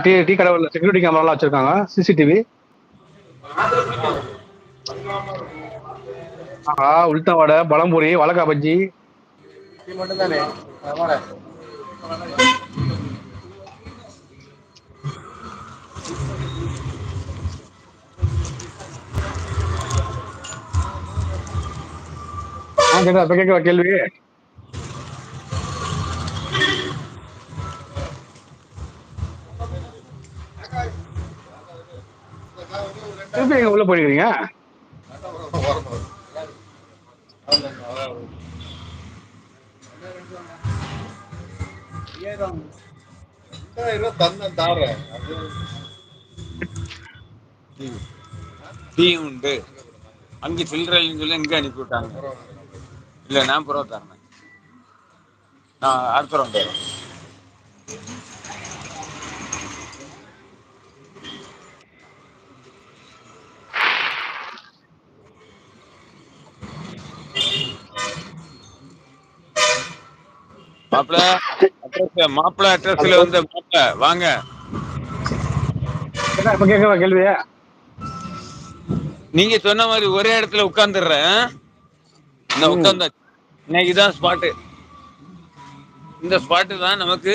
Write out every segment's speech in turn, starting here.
Tea tea கடை security கேமராலாம் வச்சிருக்காங்க, சிசிடிவி. உளுத்த வடை, பழம்பூரி, வளக்கா பஜ்ஜி மட்டும் தானே. கேட்கா இப்ப கேட்கவா கேள்வி? திருப்பி எங்க உள்ள போயிருக்கீங்க? டீ உண்டு அங்கே சில்லறைன்னு சொல்லி இங்கே அனுப்பி விட்டாங்க. இல்லை நான் புறா தரேன், நான் அடுத்த ரவுண்டு. மாப்பிள்ள அட்ரஸ்ல வந்து மாப்பிள்ள வாங்க. இப்ப கேட்கவா கேள்வி? நீங்க சொன்ன மாதிரி ஒரே இடத்துல உட்கார்ந்துடுறேன். இந்த உட்கார்ந்த இன்னைக்குதான் ஸ்பாட்டு. இந்த ஸ்பாட்டு தான் நமக்கு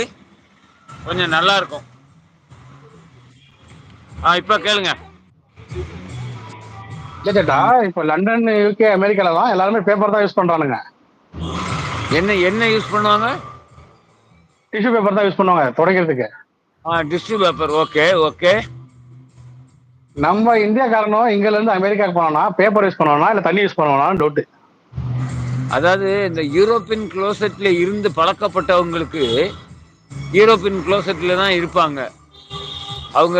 கொஞ்சம் நல்லா இருக்கும். இப்ப கேளுங்க. சேட்டா, இப்ப லண்டன், யூகே, அமெரிக்கால தான் எல்லாருமே பேப்பர் தான் யூஸ் பண்றானுங்க. என்ன யூஸ் பண்ணுவாங்க? டிஷ்யூ பேப்பர் தான் யூஸ் பண்ணுவாங்க துடைக்கிறதுக்கு. Tissue paper. Okay okay. நம்ம இந்தியாக்காரனும் இங்கில இருந்து அமெரிக்காவுக்கு போனோம்னா பேப்பர் யூஸ் பண்ணுவோம்னா இல்ல தண்ணி யூஸ் பண்ணுவோம்னா டவுட். அதாவது இந்த யூரோப்பியன் க்ளோசெட்ல இருந்து பழக்கப்பட்டவங்களுக்கு யூரோப்பியன் க்ளோசெட்ல தான் இருப்பாங்க. அவங்க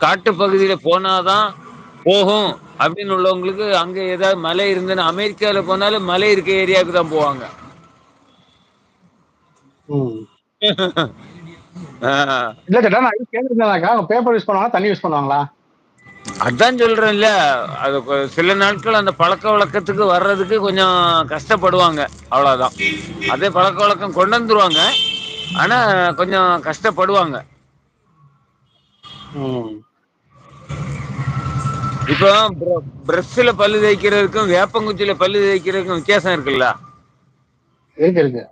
காட்டு பகுதியில போனாதான் போகும் அப்படின்னு உள்ளவங்களுக்கு அங்க ஏதாவது மலை இருந்ததுன்னா அமெரிக்கால போனாலும் மலை இருக்க ஏரியாவுக்கு தான் போவாங்க. இல்ல சேட்டா, நான் கேட்டிருந்தேனாக்கா பேப்பர் யூஸ் பண்ணுவாங்க தண்ணி யூஸ் பண்ணுவாங்களா? அதான் சொல்றேன்ல, அது சில நாட்கள் அந்த பழக்க வழக்கத்துக்கு வர்றதுக்கு கொஞ்சம் கஷ்டப்படுவாங்க, அவ்வளவுதான். அதே பழக்க வழக்கம் கொண்டு வந்துருவாங்க, ஆனா கொஞ்சம் கஷ்டப்படுவாங்க. இப்போ பிரஷ்ல பல்லு தேய்க்கிறதுக்கும் வேப்பங்குச்சியில பல்லு தேய்க்கிறதுக்கும் வித்தியாசம் இருக்குல்ல? இருக்கு.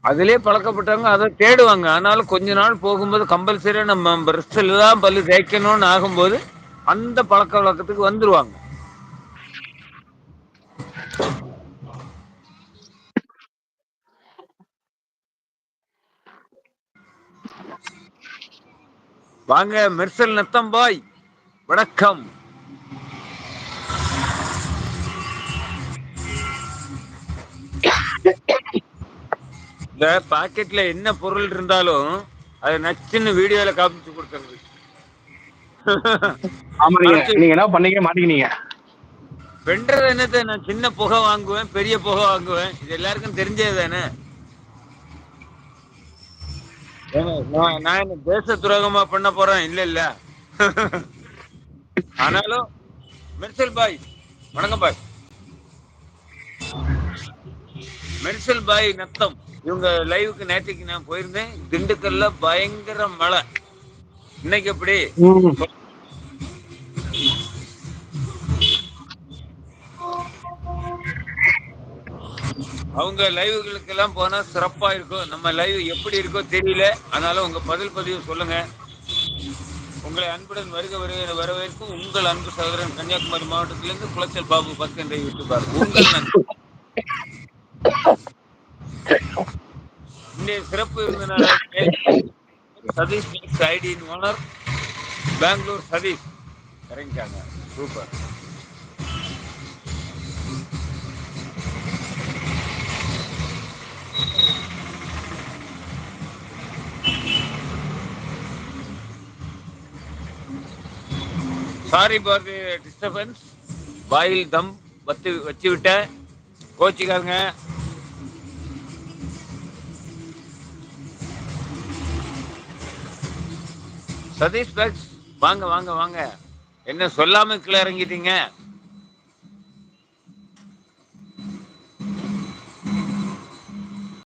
அதுலயே பழக்கப்பட்டவங்க அதை தேடுவாங்க. ஆனாலும் கொஞ்ச நாள் போகும்போது கம்பல்சரியா நம்ம பிரஷ்ல தான் பல்லு தேய்க்கணும்னு ஆகும்போது அந்த பழக்க வழக்கத்துக்கு வந்துருவாங்க. வாங்க மெர்சல் நத்தம்பாய், வணக்கம். இந்த பாக்கெட்ல என்ன பொருள் இருந்தாலும் அதை நச்சுன்னு வீடியோல காமிச்சு கொடுக்கறது. ஆமா, நீங்க என்ன பண்ணிக்க மாட்டீங்க. வென்றது என்னத்தை, நான் சின்ன புகை வாங்குவேன், பெரிய புகை வாங்குவேன், இது எல்லாருக்கும் தெரிஞ்சது தானே. நான் என்ன தேச துரோகமா பண்ண போறேன்? இல்ல. ஆனாலும் மெர்சல் பாய், வணக்கம் பாய். மெர்சல் பாய் நத்தம் இவங்க லைவுக்கு நேற்றுக்கு நான் போயிருந்தேன். திண்டுக்கல்ல பயங்கர மழை. இன்னைக்கு எப்படி? அவங்க லைவுகளுக்கு எல்லாம் போனா சிறப்பா இருக்கும். நம்ம லைவ் எப்படி இருக்கோ தெரியல. ஆனாலும் உங்க பதில் பதிவு சொல்லுங்க. உங்களை அன்புடன் வரவேற்கும் உங்கள் அன்பு சகோதரன், கன்னியாகுமரி மாவட்டத்திலிருந்து குளச்சல் பாபு 10 என்ற யூடியூபர். உங்கள் நண்பர். இன்றைய சிறப்பு இருந்தனால சதீஷ் ஐடியின் ஓனர் பெங்களூர் சதீஷ் இறங்கிட்டாங்க. Super. Sorry for the disturbance. வாயில் தம் வச்சு விட்ட, கோச்சிக்காரங்க. சதீஷ் பேக்ஸ் வாங்க வாங்க வாங்க. என்ன சொல்லாம கீழே இறங்கிட்டீங்க?